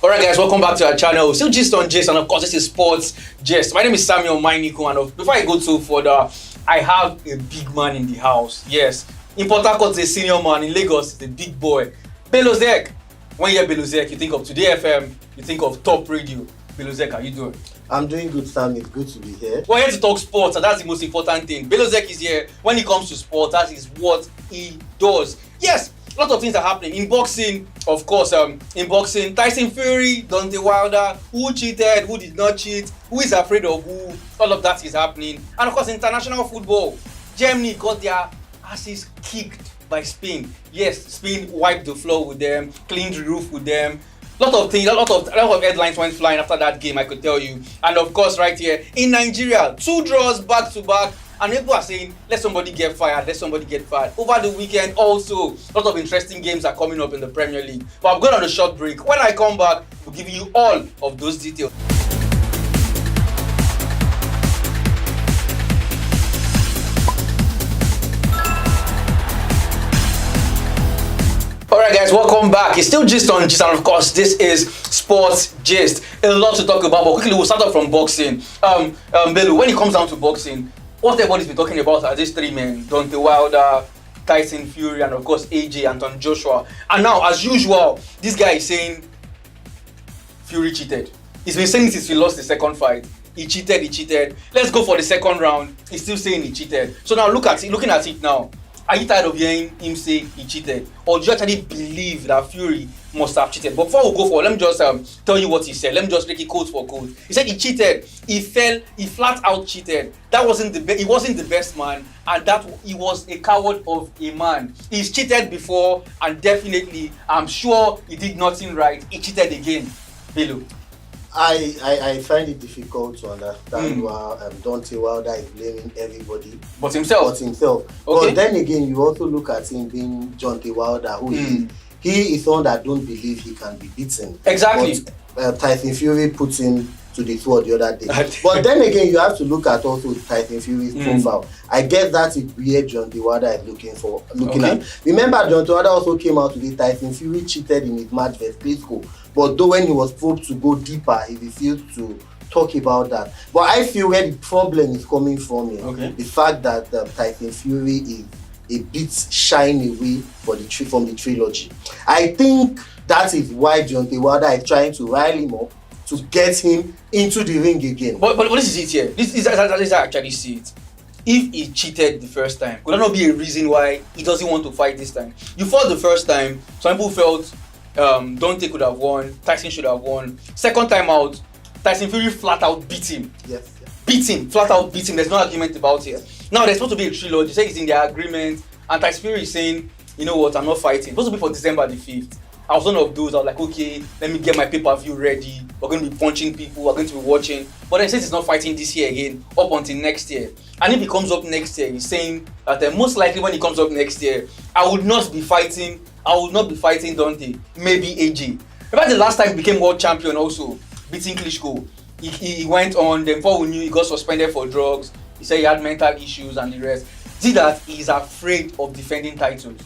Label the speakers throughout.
Speaker 1: Alright guys, welcome back to our channel. Still Gist on Gist, and of course this is Sports Gist. My name is Samuel Mainiko, and before I go too further, I have a big man in the house. Yes, in Port Harcourt is a senior man, in Lagos is a big boy. Belozek. When you hear Belozek, you think of Today FM, you think of Top Radio. Belozek, how you doing?
Speaker 2: I'm doing good, Sam. It's good to be here.
Speaker 1: We're here to talk sports, and that's the most important thing. Belozek is here. When it comes to sports, that is what he does. Yes, a lot of things are happening. In boxing, of course, Tyson Fury, Deontay Wilder, who cheated, who did not cheat, who is afraid of who, all of that is happening. And of course, international football, Germany got their asses kicked by Spain. Yes, Spain wiped the floor with them, cleaned the roof with them. A lot of headlines went flying after that game, I could tell you. And of course, right here in Nigeria, 2 draws back to back. And people are saying, let somebody get fired, let somebody get fired. Over the weekend also, a lot of interesting games are coming up in the Premier League. But I'm going on a short break. When I come back, we'll give you all of those details. Alright guys, welcome back. It's still Gist on Gist, and of course this is Sports Gist. A lot to talk about, but quickly we'll start off from boxing. Bello, when it comes down to boxing, what everybody's been talking about are these 3 men: Deontay Wilder, Tyson Fury, and of course AJ, Anthony Joshua. And now, as usual, this guy is saying Fury cheated. He's been saying it since he lost the second fight. He cheated. Let's go for the second round. He's still saying he cheated. So now looking at it now. Are you tired of hearing him say he cheated? Or do you actually believe that Fury must have cheated? But before we go forward, let me just tell you what he said. Let me just take it quote for quote. He said he cheated. He flat out cheated. He wasn't the best man, and that he was a coward of a man. He's cheated before, and definitely, I'm sure he did nothing right. He cheated again. Bello.
Speaker 2: I find it difficult to understand why Deontay Wilder is blaming everybody
Speaker 1: But himself.
Speaker 2: Okay. But then again, you also look at him being Deontay Wilder, who he is someone that don't believe he can be beaten.
Speaker 1: Exactly.
Speaker 2: But Tyson Fury puts him to the sword the other day. But then again, you have to look at also Tyson Fury's profile. I guess that is where Deontay Wilder is looking at. Remember, Deontay Wilder also came out today. Tyson Fury cheated in his match versus Klitschko. But though when he was probed to go deeper, he refused to talk about that. But I feel where the problem is coming from here, the fact that Tyson Fury is a bit shying away from the trilogy. I think that is why Deontay Wilder is trying to rile him up to get him into the ring again.
Speaker 1: But this is it here. This is how I actually see it. If he cheated the first time, could that not be a reason why he doesn't want to fight this time? You fought the first time, some people felt Deontay could have won, Tyson should have won. Second time out, Tyson Fury flat out beat him.
Speaker 2: Yes.
Speaker 1: Flat out beat him. There's no argument about it. Now there's supposed to be a trilogy. They say it's in their agreement, and Tyson Fury is saying, you know what, I'm not fighting. It's supposed to be for December the 5th. I was one of those. I was like, okay, let me get my pay-per-view ready. We're going to be punching people. We're going to be watching. But then since he's not fighting this year again, up until next year. And if he comes up next year, he's saying that most likely when he comes up next year, I will not be fighting Deontay. Maybe AJ. Remember the last time he became world champion also, beating Klitschko. He went on, then before we knew, he got suspended for drugs. He said he had mental issues and the rest. See that he's afraid of defending titles.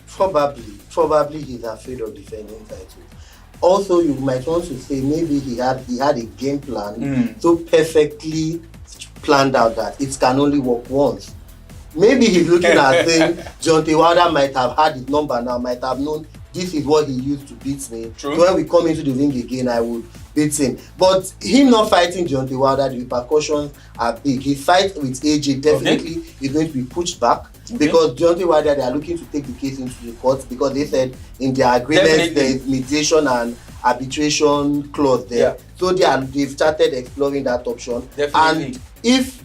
Speaker 2: Probably he's afraid of defending titles. Also, you might want to say maybe he had a game plan so perfectly planned out that it can only work once. Maybe he's looking at saying Deontay Wilder might have had his number now, might have known this is what he used to beat me.
Speaker 1: True.
Speaker 2: So when we come into the ring again, I would beat him. But him not fighting Deontay Wilder, the repercussions are big. His fight with AJ definitely is going to be pushed back. Because Deontay Wilder, they are looking to take the case into the courts because they said in their agreement there is mediation and arbitration clause there.
Speaker 1: Yeah.
Speaker 2: So they've started exploring that option.
Speaker 1: Definitely.
Speaker 2: And if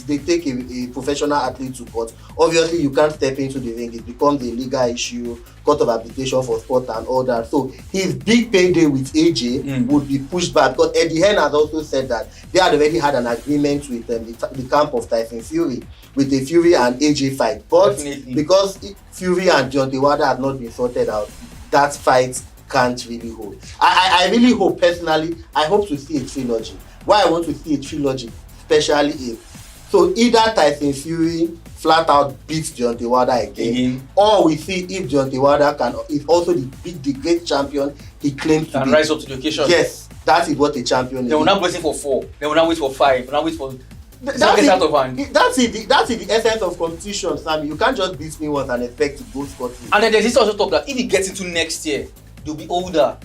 Speaker 2: they take a professional athlete to court, obviously you can't step into the ring. It becomes a legal issue, court of arbitration for sport and all that. So his big payday with AJ would be pushed back because Eddie Hearn has also said that they had already had an agreement with the camp of Tyson Fury with the Fury and AJ fight. But because Fury and Deontay Wilder have not been sorted out, that fight can't really hold. I really hope, personally, I hope to see a trilogy. Why I want to see a trilogy, especially if So either Tyson Fury flat out beats Deontay Wilder again, or we see if Deontay Wilder is also the great champion he claims to be.
Speaker 1: Rise up to the occasion.
Speaker 2: Yes, that is what a champion is.
Speaker 1: They will not wait for 4. They will not wait for 5. They will not wait for. That's
Speaker 2: out of hand. That's the essence of competition, Sammy. You can't just beat me once and expect to go scot-free.
Speaker 1: And then there's this also talk that if he gets into next year, they'll be older.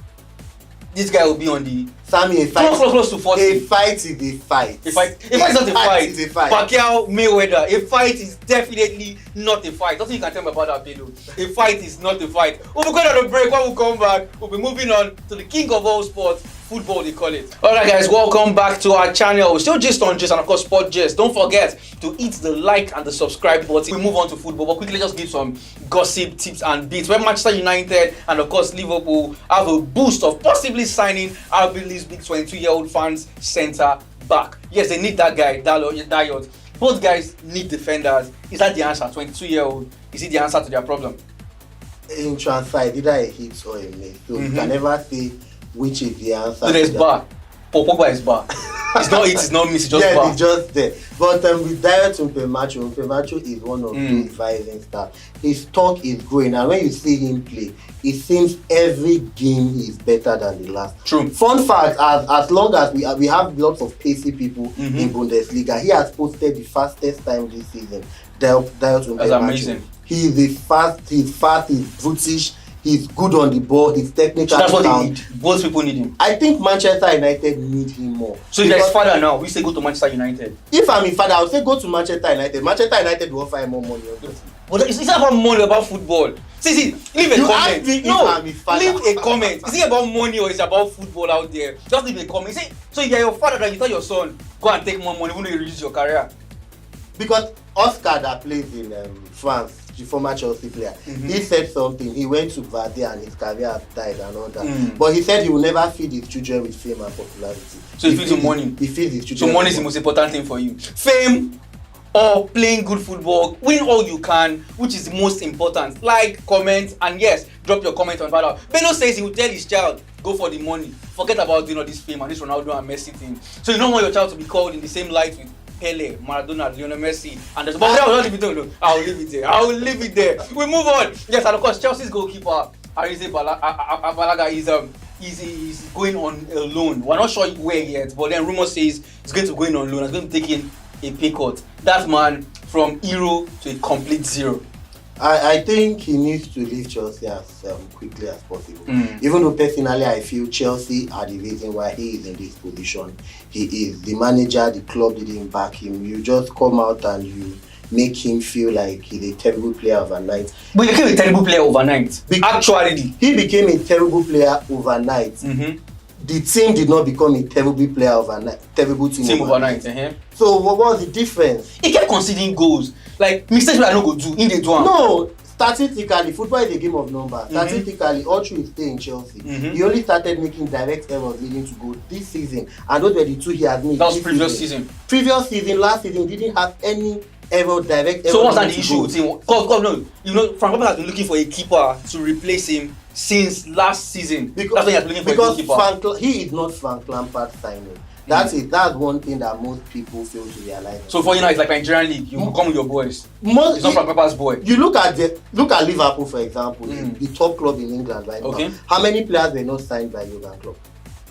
Speaker 1: This guy will be on the
Speaker 2: Sammy, a fight
Speaker 1: close to 40.
Speaker 2: A fight is a fight.
Speaker 1: A fight is not a fight. Pacquiao, Mayweather. A fight is definitely not a fight. Nothing you can tell me about that, Bello. A fight is not a fight. We'll be going on a break. When we come back, we'll be moving on to the king of all sports, football they call it. Alright guys, welcome back to our channel. We're still just on Gist and of course Sport Gist. Don't forget to hit the like and the subscribe button. We move on to football, but quickly just give some gossip, tips and beats. When Manchester United and of course Liverpool have a boost of possibly signing RB Leipzig's 22-year-old fans centre back. Yes, they need that guy, Dayot. Both guys need defenders. Is that the answer? 22-year-old, is it the answer to their problem?
Speaker 2: In transfer, either a hit or a miss. So you can never say which is the answer.
Speaker 1: So there's bar. Pogba is bar. It's not it, it's not miss, it's just bar.
Speaker 2: It's just there. But with Dayot Upamecano is one of those rising stars. His talk is growing, and when you see him play, it seems every game is better than the last.
Speaker 1: True.
Speaker 2: Fun fact: as long as we have lots of pacey people in Bundesliga, he has posted the fastest time this season. Dayot Upamecano.
Speaker 1: That's amazing.
Speaker 2: He's fast, he's British. He's good on the ball. He's technical.
Speaker 1: So that's what they need. Both people need him.
Speaker 2: I think Manchester United need him more.
Speaker 1: So if there's father now, we say go to Manchester United.
Speaker 2: If I'm a father, I would say go to Manchester United. Manchester United will offer him more money.
Speaker 1: But it's not about money, about football. See, leave a comment. Leave a comment. Is it about money or is it about football out there? Just leave a comment. See, so if you're your father, that you tell your son, go and take more money, even though you reduce your career.
Speaker 2: Because Oscar that plays in France, the former Chelsea player, he said something. He went to Vardy and his career has died and all that. But he said he will never feed his children with fame and popularity.
Speaker 1: So he feeds him money.
Speaker 2: He feeds his children.
Speaker 1: So money is the most important thing for you. Fame or playing good football, win all you can, which is the most important. Like, comment, and yes, drop your comment on Valor. Bello says he will tell his child, go for the money. Forget about this fame and this Ronaldo and Messi thing. So you don't want your child to be called in the same light with Pele, Maradona, Lionel Messi, and there's I'll leave it there. We move on. Yes, and of course Chelsea's goalkeeper Arise Balaga is going on a loan. We're not sure where yet, but then rumor says he's going to go in on loan. He's going to be taking a pay cut. That man from hero to a complete zero.
Speaker 2: I think he needs to leave Chelsea as quickly as possible. Even though personally I feel Chelsea are the reason why he is in this position. He is the manager, the club didn't back him. You just come out and you make him feel like he's a terrible player overnight.
Speaker 1: But he became a terrible player overnight. Actually,
Speaker 2: he became a terrible player overnight. The team did not become a terrible player overnight. Terrible team overnight. So what was the difference?
Speaker 1: He kept conceding goals. Like mistakes that I no go do, in the do.
Speaker 2: No, statistically, football is a game of numbers. Statistically, all through his stay in Chelsea, he only started making direct errors leading to goal this season, and those were the two he had made.
Speaker 1: That was previous season.
Speaker 2: Previous season, last season, didn't have any direct error.
Speaker 1: So what's that the issue with him? No, Frank Lampard has been looking for a keeper to replace him since last season. That's why he has been looking for a keeper.
Speaker 2: He is not Frank Lampard signing. That's it. That's one thing that most people fail to realize.
Speaker 1: So for you now, it's like Nigerian league. You come with your boys. It's not Frank Lampard's boy.
Speaker 2: You look at Liverpool, for example, the top club in England right now. How many players were not signed by Jurgen Klopp?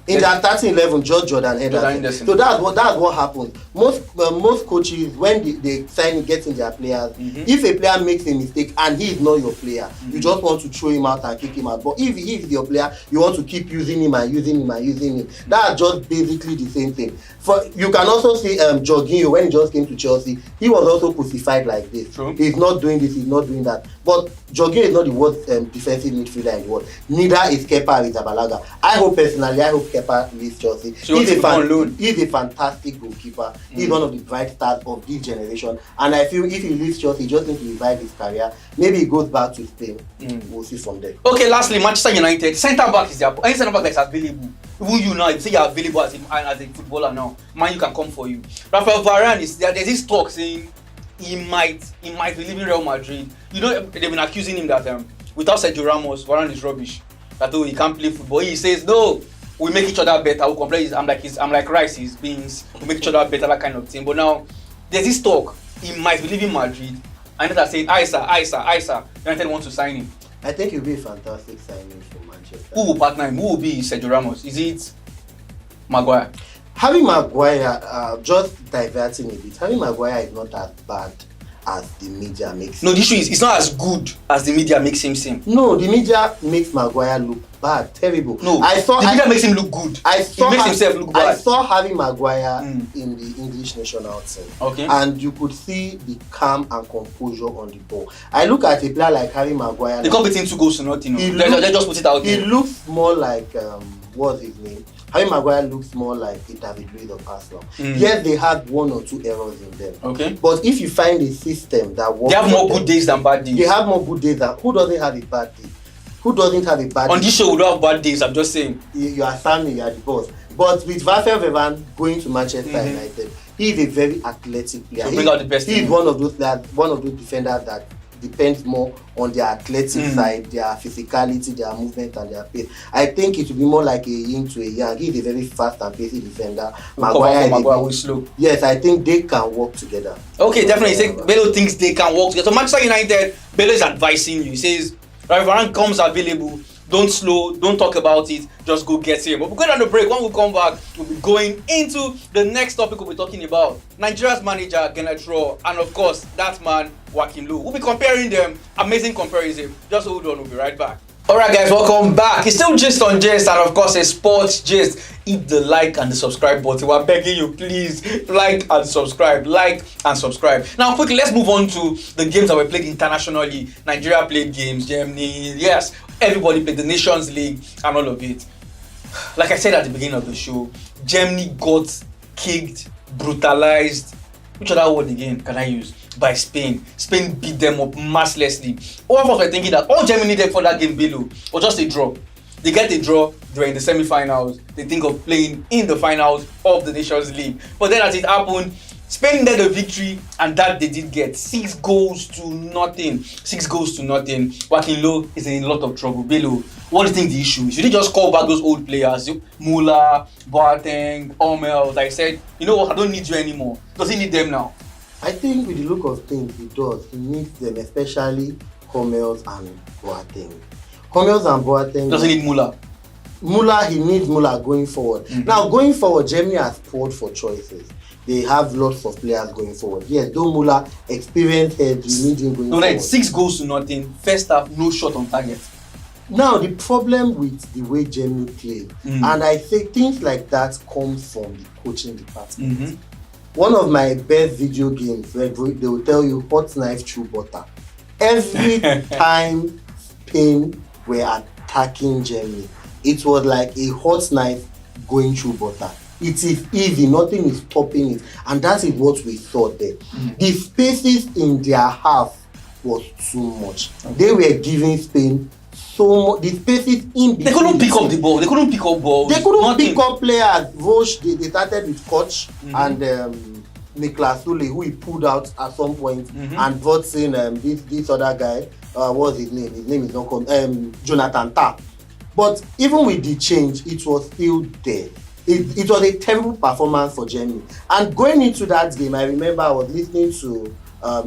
Speaker 2: In their starting 11, just Jordan Henderson. So that's what happens. Most coaches, when they sign getting their players, if a player makes a mistake and he is not your player, you just want to throw him out and kick him out. But if he is your player, you want to keep using him and using him and using him. That's just basically the same thing. You can also see Jorginho, when he just came to Chelsea, he was also crucified like this.
Speaker 1: True.
Speaker 2: He's not doing this, he's not doing that. But Jorginho is not the worst defensive midfielder in the world. Neither is Kepa Arrizabalaga. I hope Kepa leaves Chelsea. He's a fantastic goalkeeper. He's one of the bright stars of this generation. And I feel if he leaves Chelsea, he just needs to revive his career. Maybe he goes back to Spain. We'll see from there.
Speaker 1: Okay, lastly, Manchester United. Centre back is there. Any centre back that is available. Who you now, if you say you're available as a footballer now, man, you can come for you. Rafael Varane is there. There's this talk saying he might be leaving Real Madrid. They've been accusing him that without Sergio Ramos, Varane is rubbish. That he can't play football. He says no, we make each other better. We compare. I'm like rice, his beans. We make each other better, that kind of thing. But now there's this talk he might be leaving Madrid. And United saying, Isa. United want to sign him.
Speaker 2: I think it will be a fantastic signing for Manchester.
Speaker 1: Who will partner him? Who will be Sergio Ramos? Is it Maguire?
Speaker 2: Harry Maguire, just diverting a bit, Harry Maguire is not as bad as the media makes him.
Speaker 1: No, the issue is it's not as good as the media makes him seem.
Speaker 2: No, the media makes Maguire look bad, terrible.
Speaker 1: No, the media makes him look good. He makes himself look bad.
Speaker 2: I saw Harry Maguire in the English national team.
Speaker 1: Okay.
Speaker 2: And you could see the calm and composure on the ball. I look at a player like Harry Maguire.
Speaker 1: They can't beat him 2 goals to nothing. They just put it out there.
Speaker 2: He looks more like, what's his name? Harry Maguire looks more like a David Luiz of Arsenal. Yes, they had 1 or 2 errors in them.
Speaker 1: Okay.
Speaker 2: But if you find a system that works,
Speaker 1: they have more good days than bad days.
Speaker 2: They have more good days than who doesn't have a bad day? Who doesn't have a bad day?
Speaker 1: On this show, we don't have bad days. I'm just saying.
Speaker 2: You are Sammy, you are the boss. But with Rafael Varane going to Manchester United, he is a very athletic player.
Speaker 1: Bring out the best.
Speaker 2: He is one of those defenders that depends more on their athletic side, their physicality, their movement, and their pace. I think it will be more like a yin to a yang. He is a very fast and pacey defender.
Speaker 1: Maguire will slow.
Speaker 2: Yes, I think they can work together.
Speaker 1: Okay, definitely. Bello thinks they can work together. So Manchester United, Bello is advising you. He says, Rafael Varane comes available. Don't slow, don't talk about it, just go get him. But we're going on the break. When we come back, we'll be going into the next topic we'll be talking about. Nigeria's manager, Gennett Rohr, and of course, that man, Joachim Low. We'll be comparing them. Amazing comparison. Just hold on, we'll be right back. Alright guys, welcome back. It's still Gist on Gist, and of course a sports gist. Hit the like and the subscribe button. We're begging you, please like and subscribe. Now quickly, let's move on to the games that were played internationally. Nigeria played games, Germany, yes, everybody played the Nations League and all of it. Like I said at the beginning of the show, Germany got kicked, brutalized. Which other word again can I use? By Spain. Spain beat them up mercilessly. All of us were thinking that all Germany needed for that game below was just a draw. They get a draw, they're in the semi-finals. They think of playing in the finals of the Nations League. But then as it happened, Spain needed a victory, and that they did get. 6 goals to nothing. Joachim Low is in a lot of trouble. Bello, what do you think the issue is? Should he just call back those old players? Müller, Boateng, Hummels. I said, you know what, I don't need you anymore. Does he need them now?
Speaker 2: I think with the look of things, he does. He needs them, especially Hummels and Boateng.
Speaker 1: Does he need Müller?
Speaker 2: He needs Müller going forward. Now, going forward, Germany has poured for choices. They have lots of players going forward. Yes, though Müller experienced head, you need him going forward. 6
Speaker 1: goals to nothing. First half, no shot on target.
Speaker 2: Now, the problem with the way Germany play, and I say things like that comes from the coaching department. One of my best video games, where they will tell you hot knife through butter. Every time Spain were attacking Germany, it was like a hot knife going through butter. It is easy, nothing is stopping it, and that is what we saw there. The spaces in their half was too much. They were giving Spain so much. The spaces in between.
Speaker 1: They couldn't pick up the ball. They couldn't pick up balls.
Speaker 2: They couldn't pick up players. Roche, they started with Koch and Niklas Süle, who he pulled out at some point, and brought in this other guy. What's his name? His name is not called Jonathan Tah. But even with the change, it was still there. It was a terrible performance for Germany. And going into that game, I remember I was listening to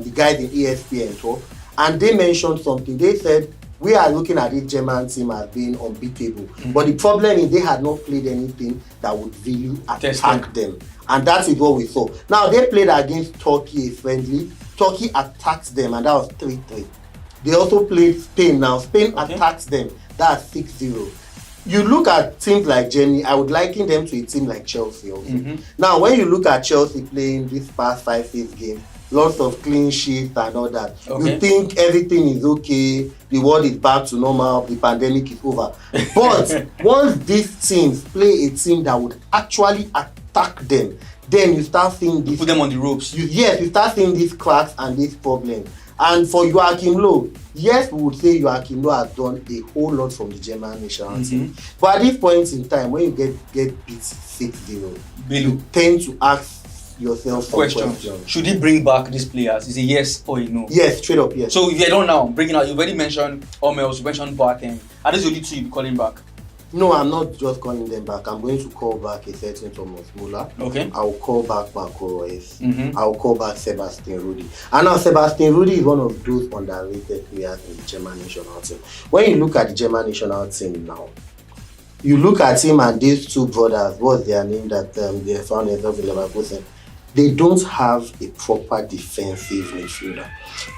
Speaker 2: the guys in ESPN talk, and they mentioned something. They said, we are looking at this German team as being unbeatable. But the problem is they had not played anything that would really attack them. And that is what we saw. Now, they played against Turkey, a friendly. Turkey attacked them, and that was 3-3. They also played Spain now. Spain attacked them. That's 6-0. You look at teams like Germany, I would liken them to a team like Chelsea also. Now, when you look at Chelsea playing this past 5-6 games, lots of clean sheets and all that, you think everything is okay, the world is back to normal, the pandemic is over. But once these teams play a team that would actually attack them, then you start seeing this.
Speaker 1: Put them on the ropes.
Speaker 2: You start seeing these cracks and these problems. And for Joachim Low, yes, we would say Joachim Low has done a whole lot from the German national team. But at this point in time, when you get beat 6-0, you tend to ask yourself some questions.
Speaker 1: Should he bring back these players? Is it yes or a no?
Speaker 2: Yes, straight up, yes.
Speaker 1: So if you don't now, bring it out. You've already mentioned Hummels, you mentioned Boateng. Are those the only 2 you'll be calling back?
Speaker 2: No, I'm not just calling them back. I'm going to call back a certain Thomas Muller.
Speaker 1: Okay.
Speaker 2: I'll call back Marco Reus.
Speaker 1: Mm-hmm.
Speaker 2: I'll call back Sebastian Rudy. And now Sebastian Rudy is one of those underrated players in the German national team. When you look at the German national team now, you look at him and these two brothers, what's their name that they found themselves in Leverkusen, they don't have a proper defensive midfielder.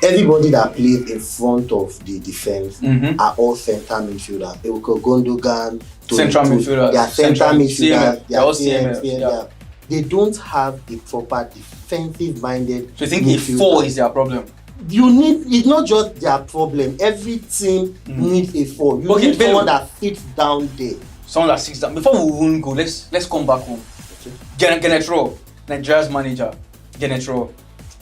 Speaker 2: Everybody that plays in front of the defense are all center midfielders. Ilkay Gundogan,
Speaker 1: central midfielder.
Speaker 2: Yeah, central midfielder.
Speaker 1: They're all CMF. Yeah.
Speaker 2: They don't have a proper defensive minded.
Speaker 1: So you think a 4 is their problem?
Speaker 2: You need, it's not just their problem. Every team needs a 4. You need someone that sits down there.
Speaker 1: Someone that sits down. Before we even go, let's come back home. Okay. Genetro, Nigeria's manager. Genetro.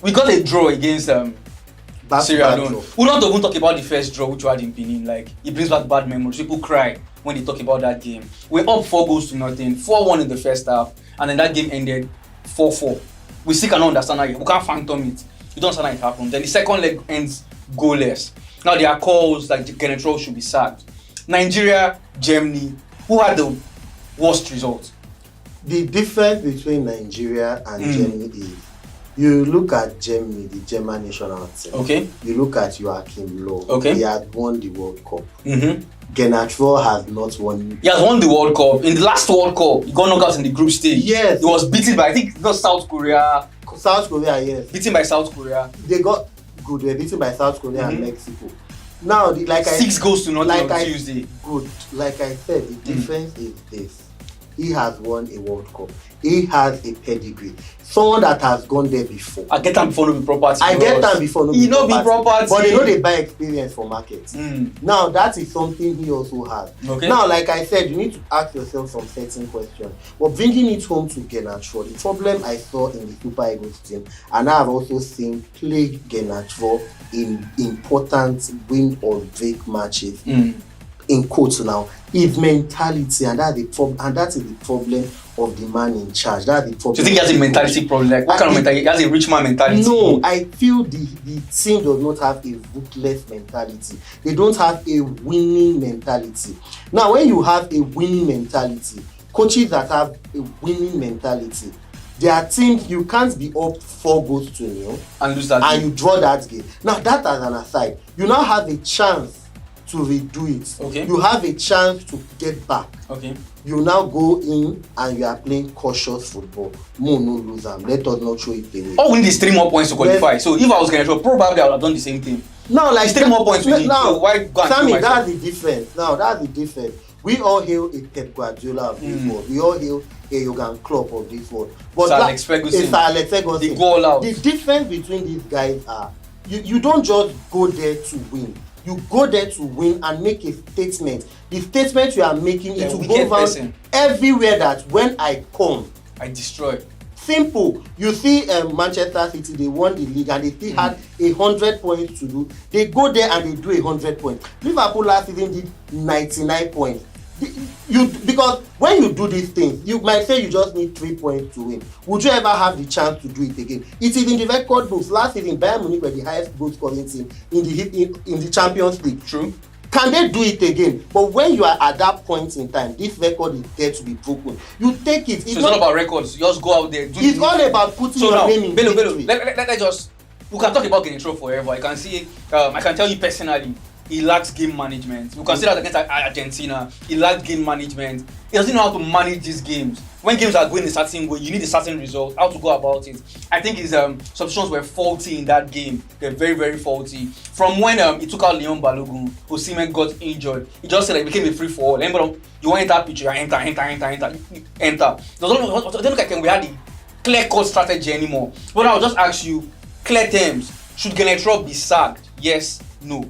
Speaker 1: We got a draw against Sierra Leone. We don't even talk about the first draw which we had in Benin. Like, it brings back bad memories. People cry when they talk about that game. We're up 4-0, 4-1 in the first half, and then that game ended 4-4. We still cannot understand how we can't phantom it. We don't understand how it happened. Then the second leg ends goalless. Now there are calls like Genetro should be sacked. Nigeria, Germany, who had the worst result?
Speaker 2: The difference between Nigeria and Germany is, you look at Germany, the German national team.
Speaker 1: Okay.
Speaker 2: You look at Joachim Löw.
Speaker 1: Okay.
Speaker 2: He had won the World Cup. Genetro has not won.
Speaker 1: He has won the World Cup. In the last World Cup, he got knocked out in the group stage.
Speaker 2: Yes.
Speaker 1: He was beaten by, I think it was South Korea.
Speaker 2: South Korea, yes.
Speaker 1: Beaten by South Korea.
Speaker 2: They got good. They were beaten by South Korea and Mexico. Now,
Speaker 1: 6-0 on Tuesday.
Speaker 2: Good. Like I said, the difference is this. He has won a World Cup. He has a pedigree. Someone that has gone there before.
Speaker 1: I get time before no be property.
Speaker 2: I get time before no
Speaker 1: be property.
Speaker 2: But they know they buy experience for markets. Now, that is something he also has.
Speaker 1: Okay.
Speaker 2: Now, like I said, you need to ask yourself some certain questions. But bringing it home to Genetro, the problem I saw in the Super Eagles team, and I have also seen plague Genetro in important win or break matches, in quotes now, is mentality, and that's the problem. And that is the problem of the man in charge. That's the problem.
Speaker 1: Do you think he has a mentality problem? Like, what kind of mentality? He has a rich man mentality.
Speaker 2: No, I feel the team does not have a ruthless mentality. They don't have a winning mentality. Now, when you have a winning mentality, coaches that have a winning mentality, their teams, you can't be up 4-0
Speaker 1: and lose that
Speaker 2: and
Speaker 1: game.
Speaker 2: you draw that game. Now, that as an aside, you now have a chance to redo it.
Speaker 1: Okay.
Speaker 2: You have a chance to get back.
Speaker 1: Okay.
Speaker 2: You now go in and you are playing cautious football. More no lose them. Let us not show it away.
Speaker 1: All we need is 3 more points to qualify. So if I was Genetro, probably I would have done the same thing.
Speaker 2: Now, like
Speaker 1: 3 more points we need.
Speaker 2: Now,
Speaker 1: so why go and
Speaker 2: Sammy,
Speaker 1: kill myself?
Speaker 2: that's the difference. Now, that's the difference. We all hail a Pep Guardiola of this world. We all hail a Jurgen Klopp of this world. But
Speaker 1: Sir Alex Ferguson.
Speaker 2: It's Alex Ferguson.
Speaker 1: They go all out.
Speaker 2: The difference between these guys are, you don't just go there to win. You go there to win and make a statement. The statement you are making is to go around everywhere that when I come,
Speaker 1: I destroy.
Speaker 2: Simple. You see Manchester City, they won the league and they still had 100 points to do. They go there and they do 100 points. Liverpool last season did 99 points. Because when you do these things, you might say you just need 3 points to win. Would you ever have the chance to do it again? It is in the record books. Last season, Bayern Munich were the highest goal scoring team in the Champions League.
Speaker 1: True.
Speaker 2: Can they do it again? But when you are at that point in time, this record is there to be broken. You take it.
Speaker 1: So it's not about records. You just go out there.
Speaker 2: It's all about putting your name in victory.
Speaker 1: Let just. We can talk about Genetro forever. I can see. I can tell you personally, he lacks game management. You can see that against Argentina. He lacks game management. He doesn't know how to manage these games. When games are going a certain way, you need a certain result. How to go about it. I think his substitutions were faulty in that game. They're very, very faulty. From when he took out Leon Balogun, Osimhen got injured, he just said like, it became a free for all. Remember, you want to enter pitch, you enter. It doesn't look like we had the clear-cut strategy anymore. But I'll just ask you, clear terms, should Genetro be sacked? Yes, no.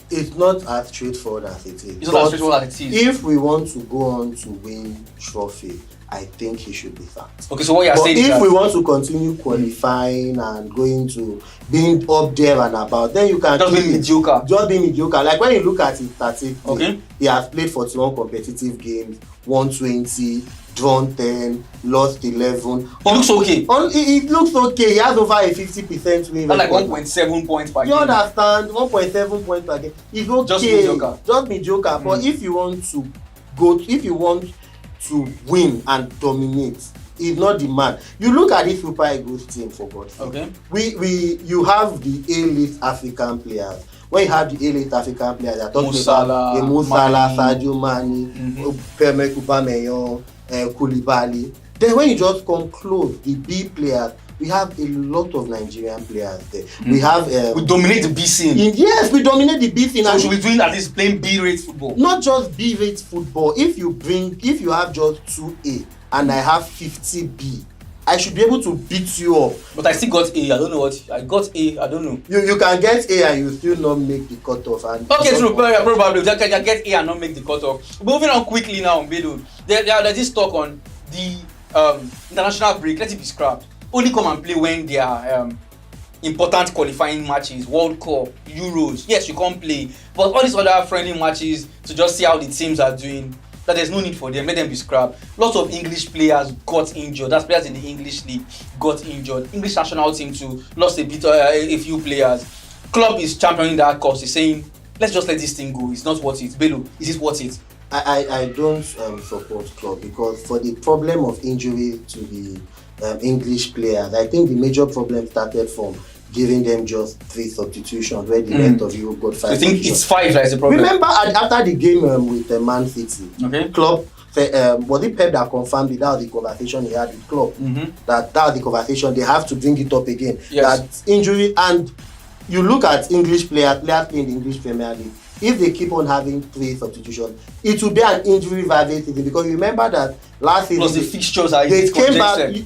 Speaker 2: It's not as straightforward as it is.
Speaker 1: It's not as straightforward as it is.
Speaker 2: If we want to go on to win trophy, I think he should be sacked.
Speaker 1: Okay, so what you're saying is
Speaker 2: if we want to continue qualifying and going to being up there and about, then you can
Speaker 1: just be mediocre.
Speaker 2: Just be mediocre. Like when you look at his statistics,
Speaker 1: okay,
Speaker 2: he has played 41 competitive games, 120, drawn 10, lost 11.
Speaker 1: It looks okay.
Speaker 2: It looks okay. He has over a 50% win.
Speaker 1: That's like 1.7 points per game.
Speaker 2: You understand? 1.7 points per game. It's okay.
Speaker 1: Just mediocre.
Speaker 2: Just mediocre. But if you want to win and dominate, he's not the man. You look at this Super Eagles team, for God's sake.
Speaker 1: Okay.
Speaker 2: You have the A-list African players. When you have the elite African players, they're talking about Mo Salah, Sadio Mane, Pierre-Emerick Aubameyang, Koulibaly. Then when you just come close, the B players, we have a lot of Nigerian players there. We have
Speaker 1: we dominate the B scene.
Speaker 2: Yes, we dominate the B scene.
Speaker 1: So we should be doing at least playing B-rate football.
Speaker 2: Not just B-rate football. If you have just 2A and I have 50B, I should be able to beat you up.
Speaker 1: But I still got A. I don't know what. I got A. I don't know.
Speaker 2: You can get A and you still not make the cutoff.
Speaker 1: Okay, true. Probably. You can get A and not make the cutoff. Moving on quickly now, Bedu. There's this talk on the international break. Let it be scrapped. Only come and play when there are important qualifying matches, World Cup, Euros. Yes, you can't play. But all these other friendly matches to just see how the teams are doing, that there's no need for them, let them be scrapped. Lots of English players got injured. That's players in the English league got injured. English national team too lost a few players. Club is championing that cause. He's saying, let's just let this thing go. It's not worth it. Belu, is it worth it?
Speaker 2: I don't support club because for the problem of injury to the English players, I think the major problem started from giving them just 3 substitutions where the rest of you got 5.
Speaker 1: So you think it's 5 that is the problem?
Speaker 2: Remember after the game with Man City, Klopp, was it Pep that confirmed it? That was the conversation he had with Klopp. That was the conversation. They have to bring it up again.
Speaker 1: Yes.
Speaker 2: That injury, and you look at English players playing the English Premier League. If they keep on having 3 substitutions, it will be an injury-riddled season because you remember that last season.
Speaker 1: Plus the fixtures are
Speaker 2: they came back. We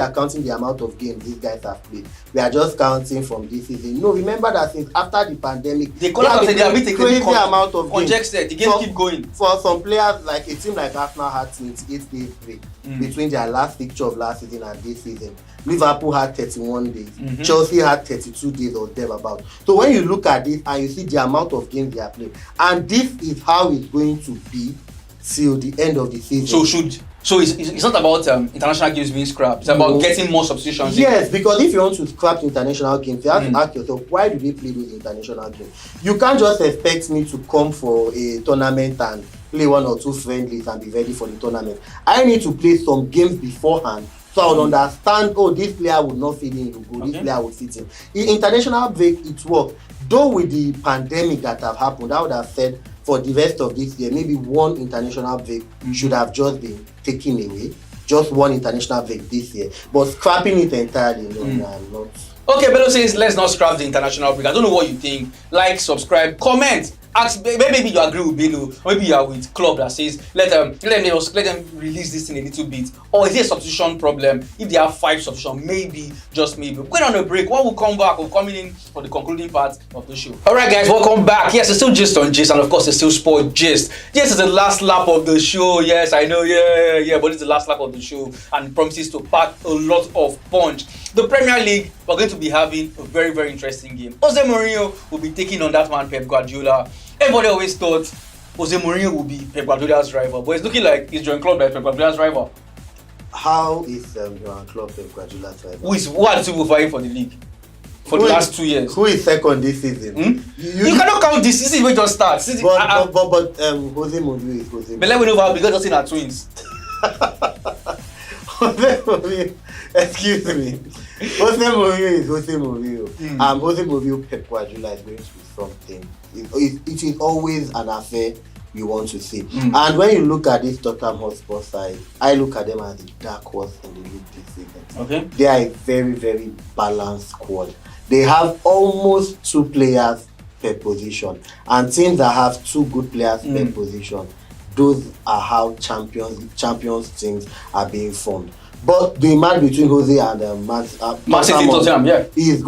Speaker 2: are counting the amount of games these guys have played. We are just counting from this season. No, remember that since after the pandemic,
Speaker 1: they have a crazy
Speaker 2: amount of
Speaker 1: games. The game keep going.
Speaker 2: For some players, like a team like Arsenal had 28 days break between their last fixture of last season and this season. Liverpool had 31 days. Chelsea had 32 days or thereabout. So when you look at this and you see the amount of games they are playing, and this is how it's going to be till the end of the season.
Speaker 1: So it's not about international games being scrapped. It's about getting more substitutions.
Speaker 2: Yes, because if you want to scrap international games, you have to ask yourself, why do they play those international games? You can't just expect me to come for a tournament and play 1 or 2 friendlies and be ready for the tournament. I need to play some games beforehand so I would understand, this player would not fit in, this player would fit in. In international break, it worked. Though with the pandemic that have happened, I would have said for the rest of this year, maybe 1 international break should have just been taken away. Just 1 international break this year. But scrapping it entirely, no, I'm not.
Speaker 1: Okay, Bello says let's not scrap the international break. I don't know what you think. Like, subscribe, comment. Ask, maybe you agree with Bello, maybe you are with Club that says let them release this thing a little bit. Or is it a substitution problem? If they have 5 substitutions, maybe, just maybe. We're going on a break. When we come back, we're coming in for the concluding part of the show. Alright guys, welcome back. Yes, it's still Gist on Gist, and of course it's still Sport Gist. Yes, it's the last lap of the show. Yes, I know, but it's the last lap of the show and promises to pack a lot of punch. The Premier League, we're going to be having a very, very interesting game. Jose Mourinho will be taking on that man Pep Guardiola. Everybody always thought Jose Mourinho would be Pep Guardiola's rival, but it's looking like he's Jurgen Klopp as Pep Guardiola's rival.
Speaker 2: How is Jurgen Klopp Pep Guardiola's rival?
Speaker 1: Who are the 2 people fighting for the league for the last 2 years?
Speaker 2: Who is second this season?
Speaker 1: You cannot count this. This is where it just starts.
Speaker 2: But Jose Mourinho is Jose Mourinho.
Speaker 1: But let me know how because just in our twins.
Speaker 2: Jose Mourinho, excuse me. Jose Mourinho is Jose Mourinho. Jose Mourinho Pep Guardiola is going to be something. It is always an affair you want to see. And when you look at this Tottenham Hotspur side, I look at them as the dark horse in the league this season.
Speaker 1: Okay.
Speaker 2: They are a very, very balanced squad. They have almost 2 players per position. And teams that have 2 good players per position, those are how champions teams are being formed. But the match between Jose and Man City
Speaker 1: Tottenham,
Speaker 2: is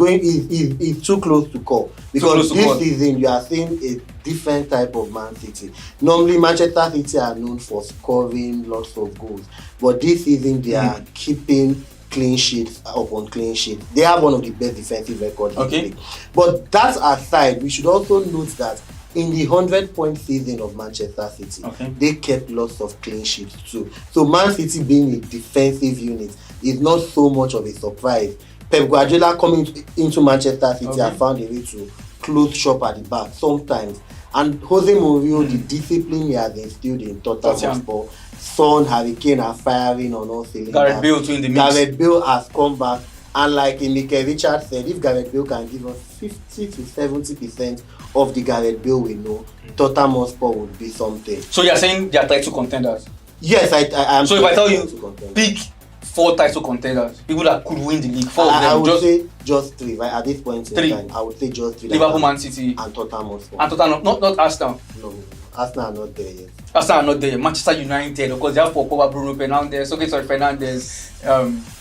Speaker 2: too close to call. Because this season you are seeing a different type of Man City. Normally Manchester City are known for scoring lots of goals. But this season they are keeping clean sheets upon clean sheets. They have one of the best defensive records in the league. But that aside, we should also note that in the 100-point season of Manchester City, they kept lots of clean sheets too. So Man City being a defensive unit is not so much of a surprise. Pep Guardiola coming into Manchester City and found a way to close shop at the back sometimes. And Jose Mourinho, the discipline he has instilled in Tottenham Hotspur, Son, Harry Kane are firing on all cylinders.
Speaker 1: Gareth Bale too in the mix.
Speaker 2: Gareth Bale has come back, and like Mikel Richards said, if Gareth Bale can give us 50 to 70% of the Gareth Bale we know, Tottenham Hotspur would be something.
Speaker 1: So you're saying they are title contenders?
Speaker 2: Yes, I am.
Speaker 1: So if I tell you, pick 4 title contenders, people that could win the league, 4 of them.
Speaker 2: I would say just 3, right? At this point in time, I would say just 3.
Speaker 1: Liverpool, Man City,
Speaker 2: and Tottenham Hotspur.
Speaker 1: And Tottenham, not Arsenal.
Speaker 2: No, Arsenal are not there yet.
Speaker 1: Arsenal are not there. Manchester United, of course, they have Pogba, Bruno Fernandes, Fernandes.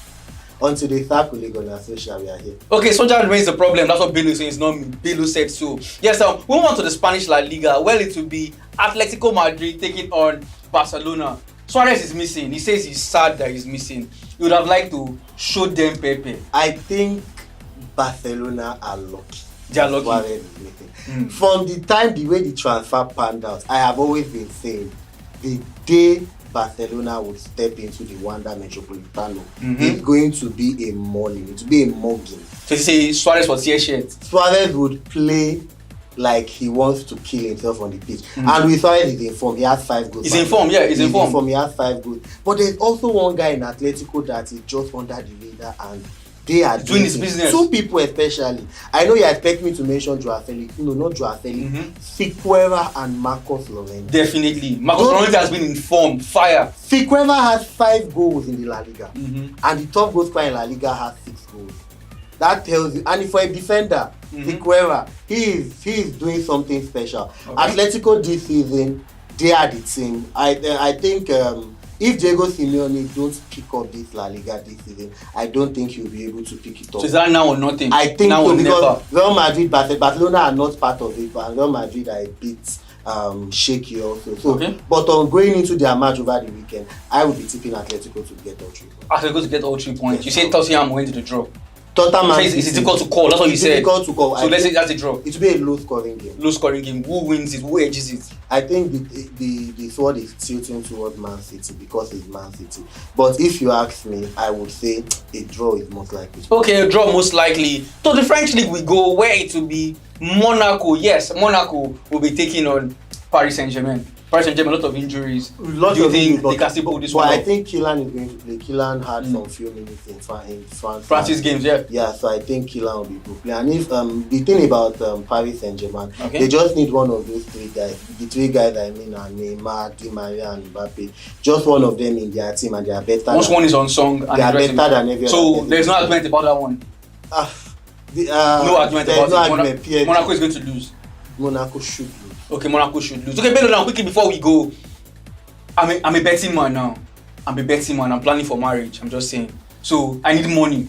Speaker 2: Until they start Ole Gunnar Solskjaer, we are here.
Speaker 1: Okay, Solskjaer remains the problem. That's what Belu is saying. It's not me. Belu said so. Yes, we move on to the Spanish La Liga. Well, it will be Atletico Madrid taking on Barcelona. Suarez is missing. He says he's sad that he's missing. He would have liked to show them Pepe.
Speaker 2: I think Barcelona are lucky.
Speaker 1: They are lucky.
Speaker 2: Suarez is missing. From the time the way the transfer panned out, I have always been saying the day Barcelona would step into the Wanda Metropolitano, it's going to be a mauling. It will be a mugging.
Speaker 1: So you say Suarez was here shit.
Speaker 2: Suarez would play like he wants to kill himself on the pitch. And with Suarez is in form. He has 5 goals.
Speaker 1: He's in form, yeah, he's in form.
Speaker 2: He has 5 goals. But there's also one guy in Atletico that is just under the radar and they are
Speaker 1: doing his business.
Speaker 2: 2 people especially. I know you expect me to mention Joao Felix. No, not Joao Felix. Figueroa and Marcos Llorente.
Speaker 1: Definitely. Marcos Llorente has been in form. Fire.
Speaker 2: Figueroa has 5 goals in the La Liga. And the top goal scorer in La Liga has 6 goals. That tells you. And for a defender, Figueroa, he is doing something special. Atletico this season, they are the team. I think if Diego Simeone don't pick up this La Liga this season, I don't think he'll be able to pick it up.
Speaker 1: So is that now or nothing?
Speaker 2: I think
Speaker 1: now
Speaker 2: so,
Speaker 1: or
Speaker 2: because
Speaker 1: never.
Speaker 2: Real Madrid, Barcelona are not part of it, but Real Madrid are a bit shaky also. So, but on going into their match over the weekend, I would be tipping Atletico to get all 3 points.
Speaker 1: Atletico to get all 3 points. You say Tottenham went to the draw.
Speaker 2: Tottenham
Speaker 1: it's difficult to call. That's what you said.
Speaker 2: It's difficult to call.
Speaker 1: So let's say that's a draw.
Speaker 2: It will be a low scoring game.
Speaker 1: Low scoring game. Who wins it? Who edges it?
Speaker 2: I think the sword is tilting towards Man City because it's Man City. But if you ask me, I would say a draw is most likely.
Speaker 1: Okay, a draw most likely. To the French league we go, where it will be Monaco. Yes, Monaco will be taking on Paris Saint-Germain. Paris Saint-Germain, a lot of injuries. Do you think they can still pull this one
Speaker 2: off?
Speaker 1: I
Speaker 2: think Kylian is going to play. Kylian had some few minutes in France.
Speaker 1: France's games, yeah.
Speaker 2: Yeah, so I think Kylian will be good play. And if the thing about Paris Saint-Germain, they just need one of those 3 guys. The 3 guys I mean are Neymar, Di Maria, and Mbappe. Just one of them in their team, and they are better.
Speaker 1: Once one is on song,
Speaker 2: they are better than every other.
Speaker 1: So there's no argument about that one. No argument about it. Monaco is going to lose.
Speaker 2: Monaco should lose.
Speaker 1: Okay, Monaco should lose. Okay, Bello, now quickly before we go, I'm a betting man now. I'm a betting man. I'm planning for marriage. I'm just saying. So I need money.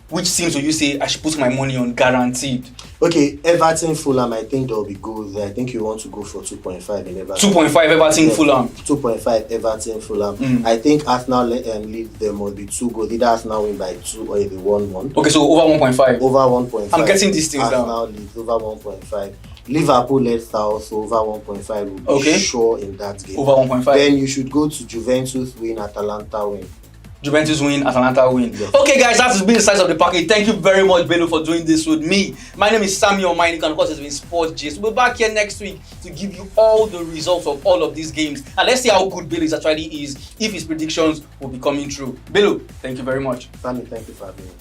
Speaker 1: Which teams will you say I should put my money on guaranteed?
Speaker 2: Okay, Everton, Fulham. I think there will be goals. I think you want to go for 2.5 in Everton.
Speaker 1: 2.5 Everton, Fulham.
Speaker 2: 2.5 Everton, Fulham. I think Arsenal lead there must be 2 goals. Either Arsenal win by 2 or it will be 1-1.
Speaker 1: Okay, so over 1.5.
Speaker 2: Over 1.5.
Speaker 1: I'm getting these things down.
Speaker 2: Arsenal leads over 1.5. Liverpool Leicester also over 1.5 will be sure in that game.
Speaker 1: Over 1.5.
Speaker 2: Then you should go to Juventus win, Atalanta win.
Speaker 1: Juventus win, Atalanta win. Yes. Okay, guys, that has been the size of the package. Thank you very much, Bello, for doing this with me. My name is Samuel Mining, and of course, it's been Sports Gist. We'll be back here next week to give you all the results of all of these games. And let's see how good Bello actually is, if his predictions will be coming true. Bello, thank you very much.
Speaker 2: Sammy, thank you for having me.